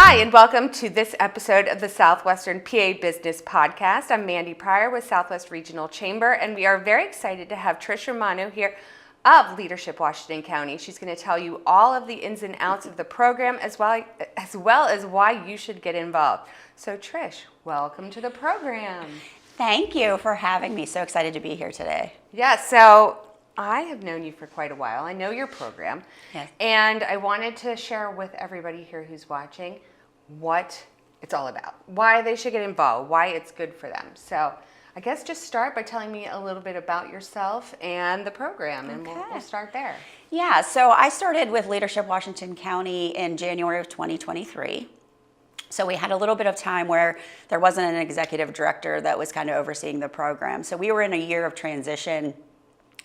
Hi, and welcome to this episode of the Southwestern PA Business Podcast. I'm Mandy Pryor with Southwest Regional Chamber, and we are very excited to have Trish Romano here of Leadership Washington County. She's going to tell you all of the ins and outs of the program as well as why you should get involved. So Trish, welcome to the program. Thank you for having me. So excited to be here today. Yeah, so I have known you for quite a while. I know your program. Yes. And I wanted to share with everybody here who's watching what it's all about, why they should get involved, why it's good for them. So I guess just start by telling me a little bit about yourself and the program, and we'll start there. Yeah, so I started with Leadership Washington County in January of 2023. So we had a little bit of time where there wasn't an executive director that was kind of overseeing the program. So we were in a year of transition,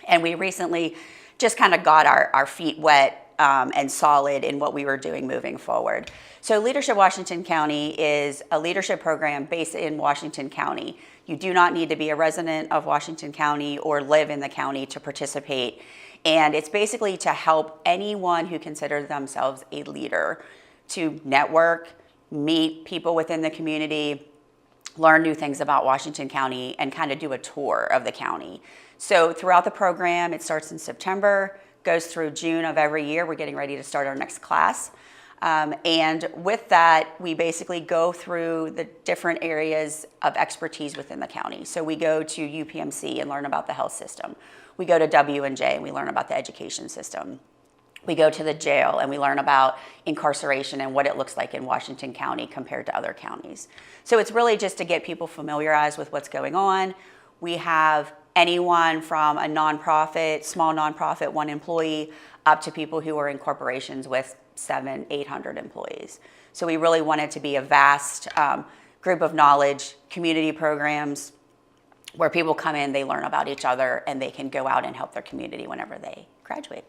and we recently just kind of got our feet wet and solid in what we were doing moving forward. So Leadership Washington County is a leadership program based in Washington County. You do not need to be a resident of Washington County or live in the county to participate. And it's basically to help anyone who considers themselves a leader to network, meet people within the community, learn new things about Washington County, and kind of do a tour of the county. So throughout the program, it starts in September, goes through June of every year. We're getting ready to start our next class. And with that, we basically go through the different areas of expertise within the county. So we go to UPMC and learn about the health system. We go to W&J and we learn about the education system. We go to the jail and we learn about incarceration and what it looks like in Washington County compared to other counties. So it's really just to get people familiarized with what's going on. We have anyone from a nonprofit, small nonprofit, one employee, up to people who are in corporations with 700, 800 employees. So we really want it to be a vast group of knowledge, community programs where people come in, they learn about each other, and they can go out and help their community whenever they graduate.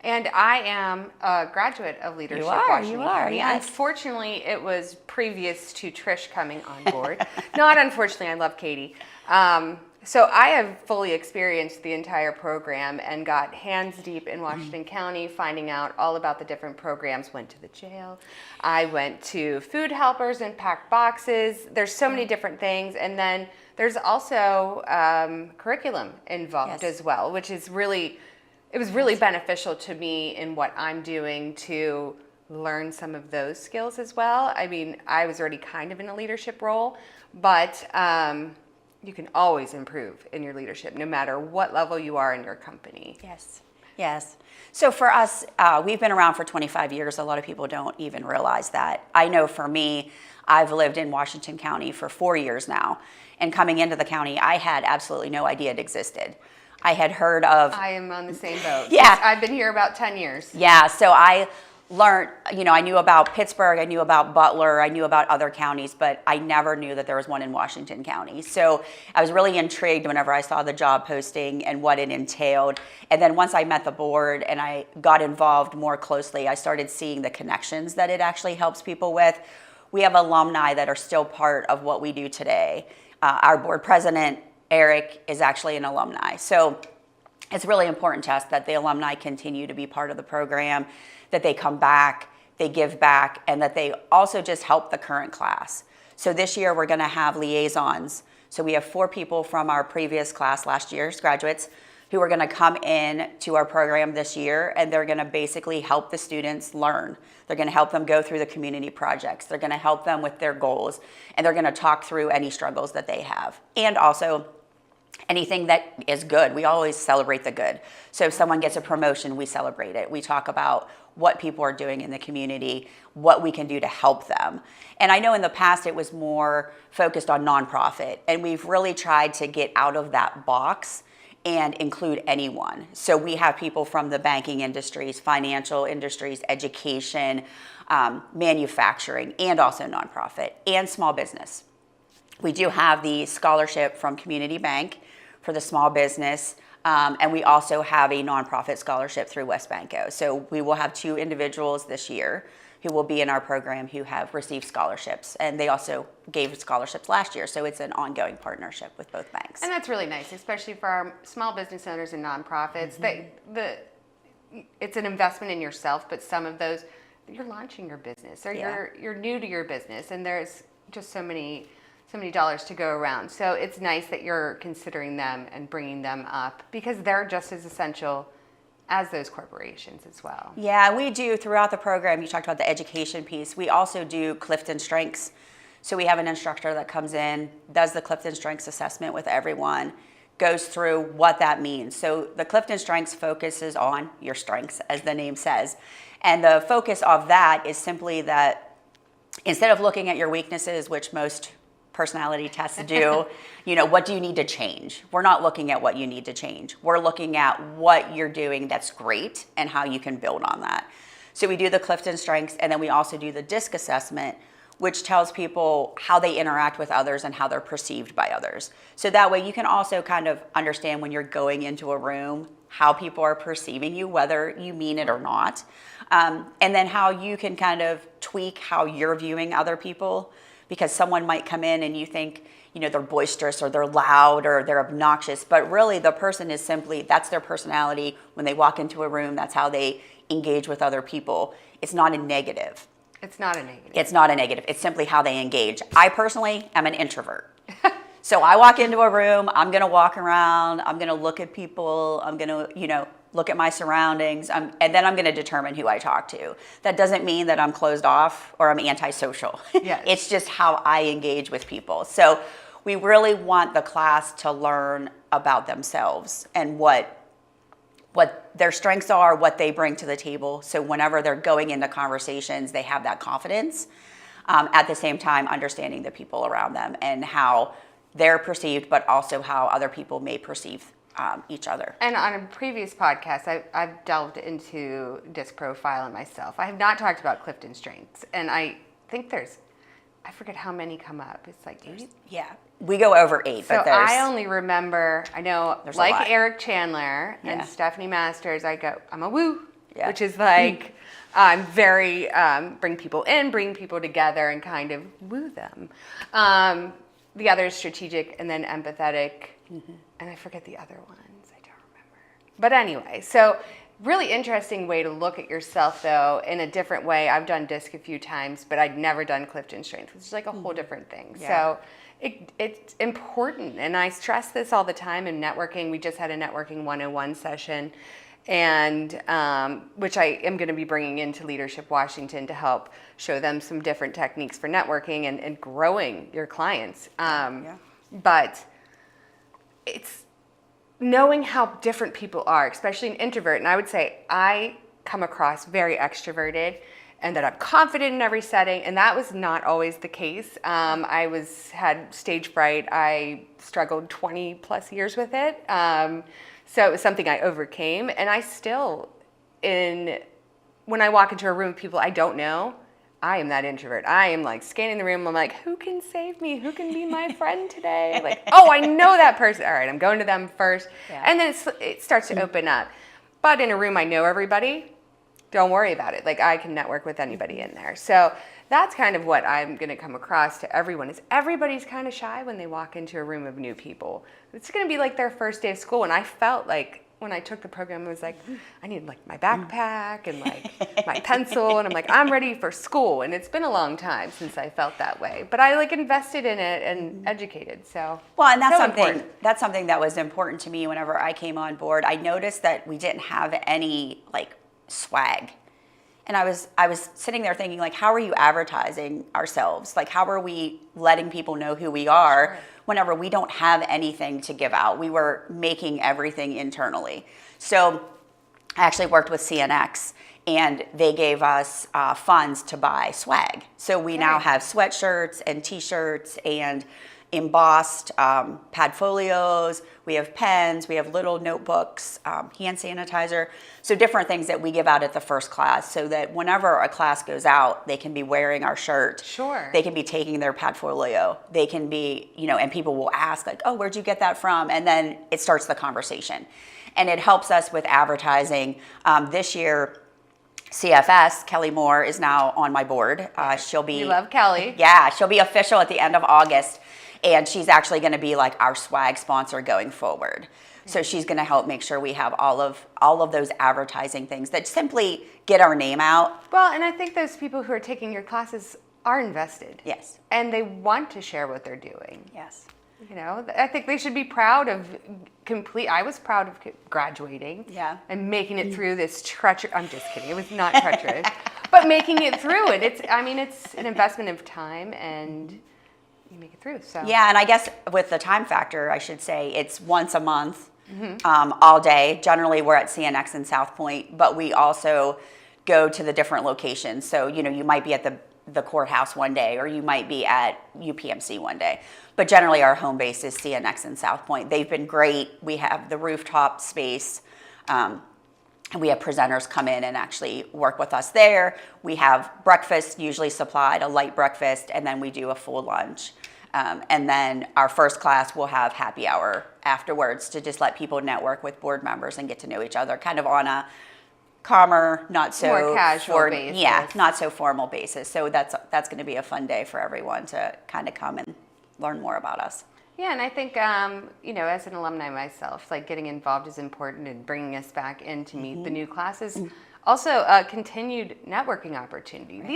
And I am a graduate of Leadership Washington County. Yes. Unfortunately, it was previous to Trish coming on board. Not unfortunately, I love Katie. So I have fully experienced the entire program and got hands deep in Washington County, finding out all about the different programs. Went to the jail. I went to food helpers and packed boxes. There's so many different things. And then there's also curriculum involved as well, which is really, it was really beneficial to me in what I'm doing to learn some of those skills as well. I mean, I was already kind of in a leadership role, but you can always improve in your leadership, no matter what level you are in your company. Yes. So for us, we've been around for 25 years. A lot of people don't even realize that. I know for me, I've lived in Washington County for 4 years now. And coming into the county, I had absolutely no idea it existed. I had heard of... I am on the same boat. Yeah. I've been here about 10 years. Yeah, so I learned, I knew about Pittsburgh, I knew about Butler, I knew about other counties, but I never knew that there was one in Washington County. So I was really intrigued whenever I saw the job posting and what it entailed. And then once I met the board and I got involved more closely, I started seeing the connections that it actually helps people with. We have alumni that are still part of what we do today. Our board president, Eric, is actually an alumni. So it's really important to us that the alumni continue to be part of the program, that they come back, they give back, and that they also just help the current class. So this year we're gonna have liaisons. So we have 4 people from our previous class, last year's graduates, who are gonna come in to our program this year, and they're gonna basically help the students learn. They're gonna help them go through the community projects. They're gonna help them with their goals, and they're gonna talk through any struggles that they have. And also, anything that is good. We always celebrate the good. So if someone gets a promotion, we celebrate it. We talk about what people are doing in the community, what we can do to help them. And I know in the past it was more focused on nonprofit, and we've really tried to get out of that box and include anyone. So we have people from the banking industries, financial industries, education, manufacturing, and also nonprofit, and small business. We do have the scholarship from Community Bank for the small business, and we also have a nonprofit scholarship through West Banco. So we will have 2 individuals this year who will be in our program who have received scholarships, and they also gave scholarships last year. So it's an ongoing partnership with both banks. And that's really nice, especially for our small business owners and nonprofits. It's an investment in yourself, but some of those you're launching your business, or Yeah. you're new to your business, and there's just so many dollars to go around. So it's nice that you're considering them and bringing them up, because they're just as essential as those corporations as well. Yeah, we do throughout the program. You talked about the education piece. We also do Clifton Strengths. So we have an instructor that comes in, does the Clifton Strengths assessment with everyone, goes through what that means. So the Clifton Strengths focuses on your strengths, as the name says. And the focus of that is simply that instead of looking at your weaknesses, which most personality tests do, what do you need to change? We're not looking at what you need to change. We're looking at what you're doing that's great and how you can build on that. So we do the Clifton Strengths, and then we also do the DISC assessment, which tells people how they interact with others and how they're perceived by others. So that way you can also kind of understand when you're going into a room how people are perceiving you, whether you mean it or not. And then how you can kind of tweak how you're viewing other people, because someone might come in and you think, they're boisterous or they're loud or they're obnoxious, but really the person is simply, that's their personality. When they walk into a room, that's how they engage with other people. It's not a negative. It's not a negative. It's not a negative. It's simply how they engage. I personally am an introvert. So I walk into a room, I'm going to walk around, I'm going to look at people, I'm going to, look at my surroundings, and then I'm going to determine who I talk to. That doesn't mean that I'm closed off or I'm antisocial. Yes. It's just how I engage with people. So we really want the class to learn about themselves and what their strengths are, what they bring to the table. So whenever they're going into conversations, they have that confidence. At the same time, understanding the people around them and how they're perceived, but also how other people may perceive each other. And on a previous podcast, I've delved into DISC profiling myself. I have not talked about Clifton Strengths, and I think I forget how many come up. It's like 8? Yeah, we go over 8, So but there's... I only remember, I know, There's a like lot. Eric Chandler and Yeah. Stephanie Masters, I'm a woo, Yeah. which is like, I'm very, bring people in, bring people together, and kind of woo them. The other is strategic, and then empathetic, and I forget the other ones. I don't remember. But anyway, so really interesting way to look at yourself, though, in a different way. I've done DISC a few times, but I'd never done Clifton Strengths, which is like a whole different thing. Yeah. So it's important, and I stress this all the time in networking. We just had a networking 101 session, and which I am going to be bringing into Leadership Washington to help show them some different techniques for networking and growing your clients. But it's knowing how different people are, especially an introvert. And I would say I come across very extroverted, and that I'm confident in every setting, and that was not always the case. I had stage fright. I struggled 20 plus years with it. So it was something I overcame, and I still, when I walk into a room with people I don't know, I am that introvert. I am like scanning the room. I'm like, who can save me? Who can be my friend today? Like, oh, I know that person. All right, I'm going to them first. Yeah. And then it starts to open up. But in a room I know everybody, don't worry about it. Like, I can network with anybody in there. So that's kind of what I'm going to come across to everyone, is everybody's kind of shy when they walk into a room of new people. It's going to be like their first day of school. And I felt like when I took the program, I was like, I need like my backpack and like my pencil. And I'm like, I'm ready for school. And it's been a long time since I felt that way. But I like invested in it and educated. So Well, and that's so something important. that's something that was important to me whenever I came on board. I noticed that we didn't have any like swag. And I was sitting there thinking, like, how are you advertising ourselves? Like, how are we letting people know who we are? Sure. Whenever we don't have anything to give out? We were making everything internally. So I actually worked with CNX, and they gave us funds to buy swag. So we now have sweatshirts and T-shirts and embossed padfolios. We have pens. We have little notebooks, hand sanitizer. So different things that we give out at the first class, so that whenever a class goes out, they can be wearing our shirt. Sure. They can be taking their padfolio. They can be, and people will ask, like, oh, where'd you get that from? And then it starts the conversation. And it helps us with advertising. This year, CFS, Kelly Moore, is now on my board. She'll be... We love Kelly. Yeah, she'll be official at the end of August. And she's actually going to be like our swag sponsor going forward. So she's going to help make sure we have all of those advertising things that simply get our name out. Well, and I think those people who are taking your classes are invested. Yes. And they want to share what they're doing. Yes. You know, I think they should be proud of I was proud of graduating. Yeah. And making it through this treacherous, I'm just kidding, it was not treacherous, but making it through it. It's an investment of time, and you make it through, so. Yeah, and I guess with the time factor, I should say it's once a month, all day. Generally, we're at CNX in South Point, but we also go to the different locations. So, you know, you might be at the courthouse one day, or you might be at UPMC one day. But generally, our home base is CNX in South Point. They've been great. We have the rooftop space. And we have presenters come in and actually work with us there. We have breakfast usually supplied, a light breakfast, and then we do a full lunch. And then our first class will have happy hour afterwards to just let people network with board members and get to know each other, kind of on a calmer, not so more casual basis. Yeah, not so formal basis. So that's going to be a fun day for everyone to kind of come and learn more about us. Yeah, and I think, you know, as an alumni myself, like getting involved is important and bringing us back in to meet the new classes. Also, a continued networking opportunity. Right.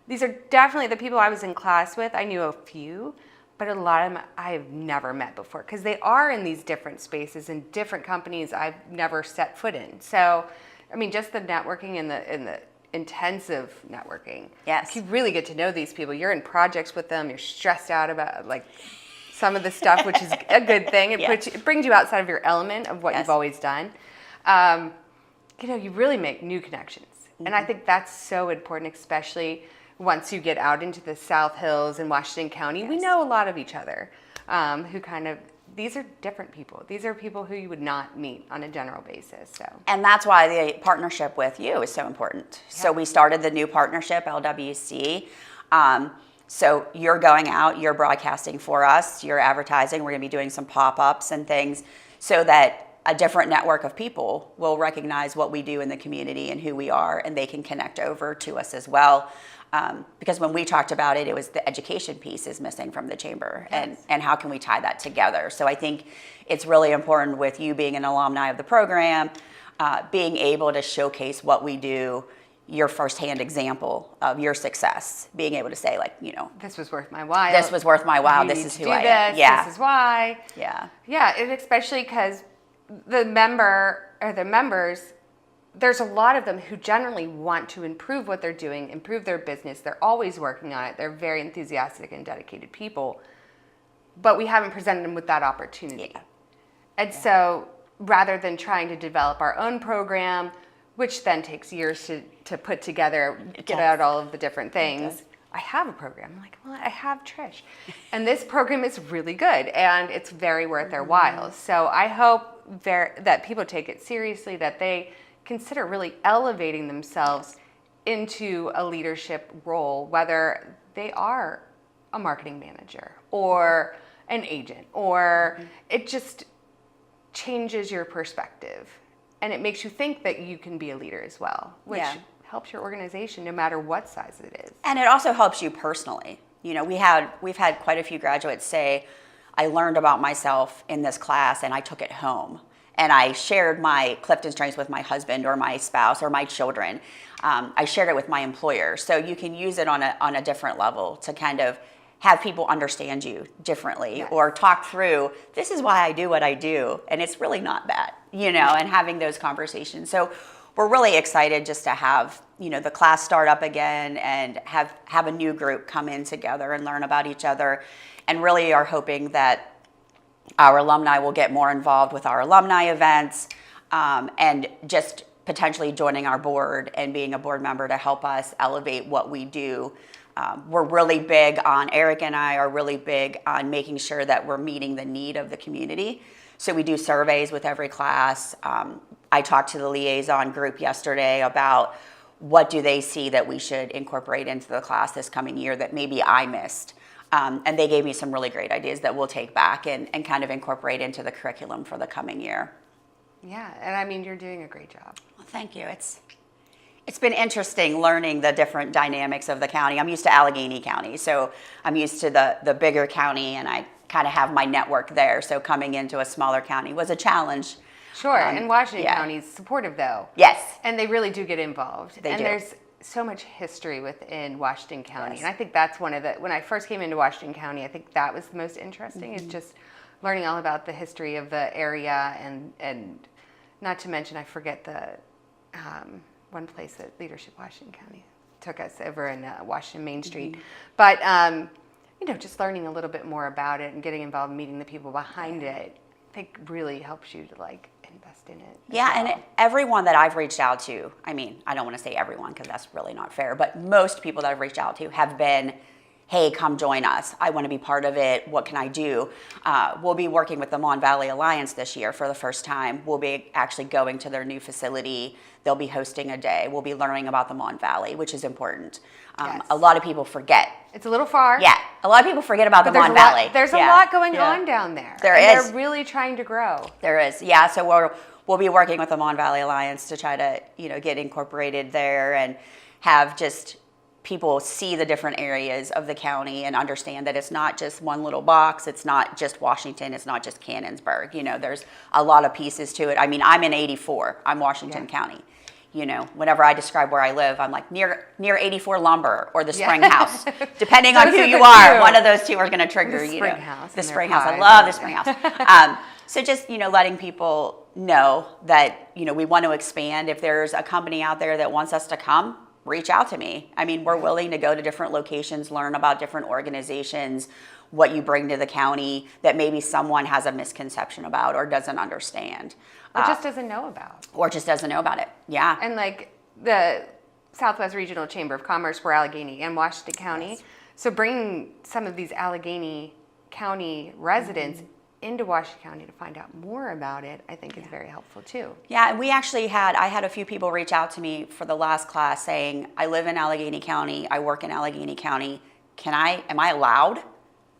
These are definitely the people I was in class with. I knew a few, but a lot of them I've never met before because they are in these different spaces and different companies I've never set foot in. So, I mean, just the networking and the intensive networking. Yes. You really get to know these people. You're in projects with them. You're stressed out about like some of the stuff, which is a good thing. It brings you outside of your element of what you've always done. You know, you really make new connections. And I think that's so important, especially once you get out into the South Hills and Washington County. We know a lot of each other who these are different people. These are people who you would not meet on a general basis. So. And that's why the partnership with you is so important. Yeah. So we started the new partnership, LWC. So you're going out, you're broadcasting for us, you're advertising. We're going to be doing some pop-ups and things so that a different network of people will recognize what we do in the community and who we are, and they can connect over to us as well. Because when we talked about it, it was the education piece is missing from the chamber, and how can we tie that together? So I think it's really important with you being an alumni of the program, being able to showcase what we do, your firsthand example of your success, being able to say, like, you know, this was worth my while. This was worth my while. This is who I am. Yeah. This is why. Yeah. Yeah, and especially because the members, there's a lot of them who generally want to improve what they're doing, improve their business. They're always working on it. They're very enthusiastic and dedicated people, but we haven't presented them with that opportunity. Yeah. And so rather than trying to develop our own program, which then takes years to put together, get out all of the different things, I have a program. I'm like, well, I have Trish. And this program is really good, and it's very worth their while. So I hope that people take it seriously, that they consider really elevating themselves into a leadership role, whether they are a marketing manager or an agent, or it just changes your perspective. And it makes you think that you can be a leader as well, which helps your organization no matter what size it is. And it also helps you personally. You know, we've had quite a few graduates say, I learned about myself in this class and I took it home. And I shared my Clifton strengths with my husband or my spouse or my children. I shared it with my employer. So you can use it on a different level to kind of have people understand you differently, or talk through, this is why I do what I do, and it's really not bad, you know, and having those conversations. So we're really excited just to have, you know, the class start up again and have a new group come in together and learn about each other, and really are hoping that our alumni will get more involved with our alumni events, and just potentially joining our board and being a board member to help us elevate what we do. We're really big on, Eric and I are really big on making sure that we're meeting the need of the community. So we do surveys with every class. I talked to the liaison group yesterday about what do they see that we should incorporate into the class this coming year that maybe I missed. And they gave me some really great ideas that we'll take back and kind of incorporate into the curriculum for the coming year. Yeah, and I mean, you're doing a great job. Well, thank you. It's been interesting learning the different dynamics of the county. I'm used to Allegheny County, so I'm used to the bigger county, and I kind of have my network there. So coming into a smaller county was a challenge. Sure, and Washington yeah. County is supportive though. Yes. And they really do get involved. They and do. There's so much history within Washington County. Yes. And I think that's one of the, when I first came into Washington County, I think that was the most interesting, is just learning all about the history of the area, and not to mention, I forget the one place that Leadership Washington County took us over in Washington Main Street. But, just learning a little bit more about it and getting involved, meeting the people behind it, I think really helps you to invest in it. Yeah, and everyone that I've reached out to, I mean, I don't want to say everyone because that's really not fair, but most people that I've reached out to have been, hey, come join us. I want to be part of it. What can I do? We'll be working with the Mon Valley Alliance this year for the first time. We'll be actually going to their new facility. They'll be hosting a day. We'll be learning about the Mon Valley, which is important. Yes. A lot of people forget. It's a little far. Yeah, a lot of people forget about the Mon Valley. There's a lot going on down there. There and is. They're really trying to grow. There is, yeah. So we'll be working with the Mon Valley Alliance to try to get incorporated there and have just people see the different areas of the county and understand that it's not just one little box. It's not just Washington. It's not just Cannonsburg. There's a lot of pieces to it. I mean, I'm in 84. I'm Washington County. Whenever I describe where I live, I'm like near 84 Lumber or the Spring House, depending on who you are. One of those two are going to trigger the Spring House. The Spring House. I love the Spring House. So just letting people know that we want to expand. If there's a company out there that wants us to come, reach out to me. I mean, we're willing to go to different locations, learn about different organizations, what you bring to the county that maybe someone has a misconception about or doesn't understand. Or just doesn't know about. Or just doesn't know about it. Yeah. And the Southwest Regional Chamber of Commerce, we're Allegheny and Washington County. Yes. So bringing some of these Allegheny County residents into Washington County to find out more about it, I think is very helpful too. Yeah, and I had a few people reach out to me for the last class saying, I live in Allegheny County, I work in Allegheny County, am I allowed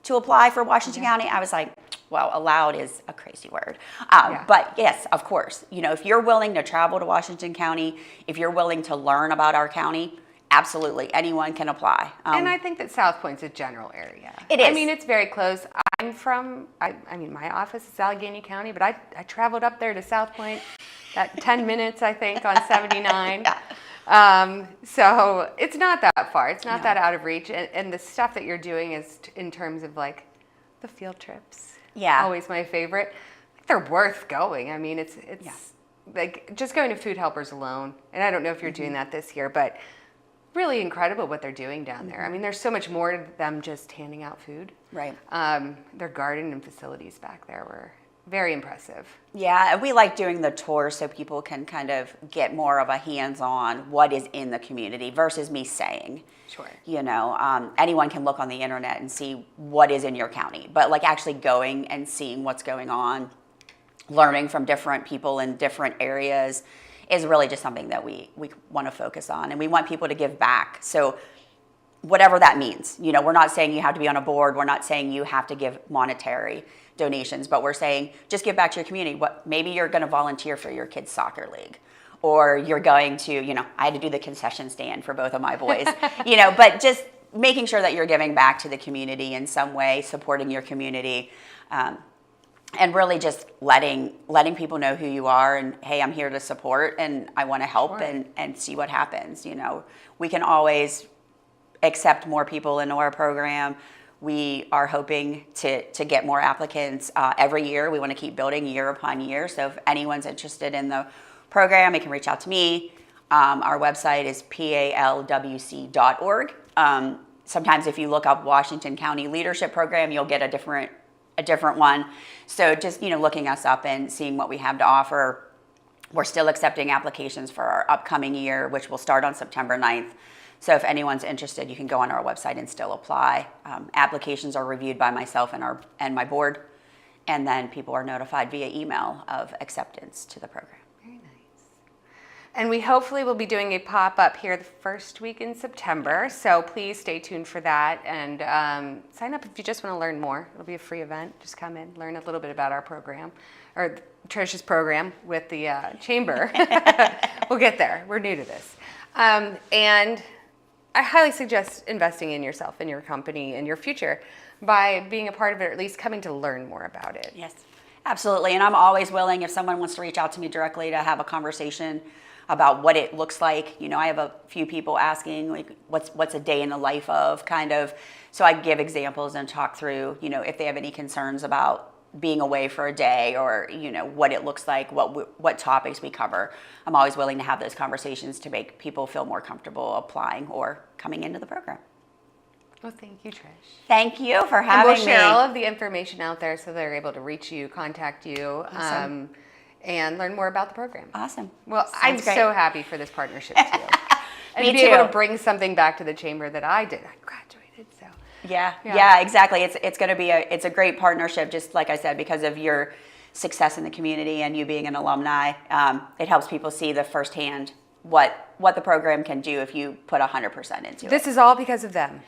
to apply for Washington County? I was like, well, allowed is a crazy word. But yes, of course, if you're willing to travel to Washington County, if you're willing to learn about our county, absolutely, anyone can apply. And I think that South Point's a general area. It is. I mean, it's very close. My office is Allegheny County, but I traveled up there to South Point, that 10 minutes, I think, on 79. So it's not that far. It's not that out of reach. And the stuff that you're doing is in terms of the field trips. Yeah. Always my favorite. They're worth going. I mean, it's just going to Food Helpers alone. And I don't know if you're doing that this year, but really incredible what they're doing down there. I mean, there's so much more to them just handing out food. Right. Their garden and facilities back there were very impressive. Yeah, and we like doing the tours so people can kind of get more of a hands-on what is in the community versus me saying. Sure. Anyone can look on the internet and see what is in your county, but actually going and seeing what's going on, learning from different people in different areas is really just something that we want to focus on, and we want people to give back. So whatever that means, we're not saying you have to be on a board. We're not saying you have to give monetary donations, but we're saying just give back to your community. Maybe you're going to volunteer for your kids' soccer league, or you're going to, I had to do the concession stand for both of my boys, but just making sure that you're giving back to the community in some way, supporting your community. And really just letting people know who you are and, hey, I'm here to support and I want to help and see what happens. We can always accept more people into our program. We are hoping to get more applicants every year. We want to keep building year upon year. So if anyone's interested in the program, they can reach out to me. Our website is palwc.org. Sometimes if you look up Washington County Leadership Program, you'll get a different one. So just, looking us up and seeing what we have to offer. We're still accepting applications for our upcoming year, which will start on September 9th. So if anyone's interested, you can go on our website and still apply. Applications are reviewed by myself and my board, and then people are notified via email of acceptance to the program. Very nice. And we hopefully will be doing a pop-up here the first week in September, so please stay tuned for that and sign up if you just want to learn more. It'll be a free event. Just come in, learn a little bit about our program, or Trish's program with the chamber. We'll get there. We're new to this. And I highly suggest investing in yourself, in your company, in your future. by being a part of it, or at least coming to learn more about it. Yes, absolutely. And I'm always willing, if someone wants to reach out to me directly, to have a conversation about what it looks like. I have a few people asking, like, what's a day in the life of, kind of. So I give examples and talk through, if they have any concerns about being away for a day, or what it looks like, what topics we cover. I'm always willing to have those conversations to make people feel more comfortable applying or coming into the program. Well, thank you, Trish. Thank you for And having we'll share me. all of the information out there so they're able to reach you, contact you, Awesome. and learn more about the program. Awesome. Well, Sounds I'm great. so happy for this partnership too. And Me to be able too. to bring something back to the chamber that I did. I graduated, so. Yeah, exactly. It's going to be it's a great partnership, just like I said, because of your success in the community and you being an alumni. It helps people see the firsthand what the program can do if you put 100% into it. This is all because of them.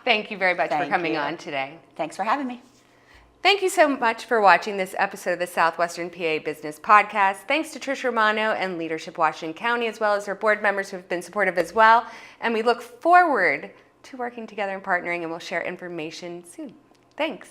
Thank you very much for Thank coming you. on today. Thanks for having me. Thank you so much for watching this episode of the Southwestern PA Business Podcast. Thanks to Trish Romano and Leadership Washington County, as well as her board members who have been supportive as well. And we look forward to working together and partnering, and we'll share information soon. Thanks.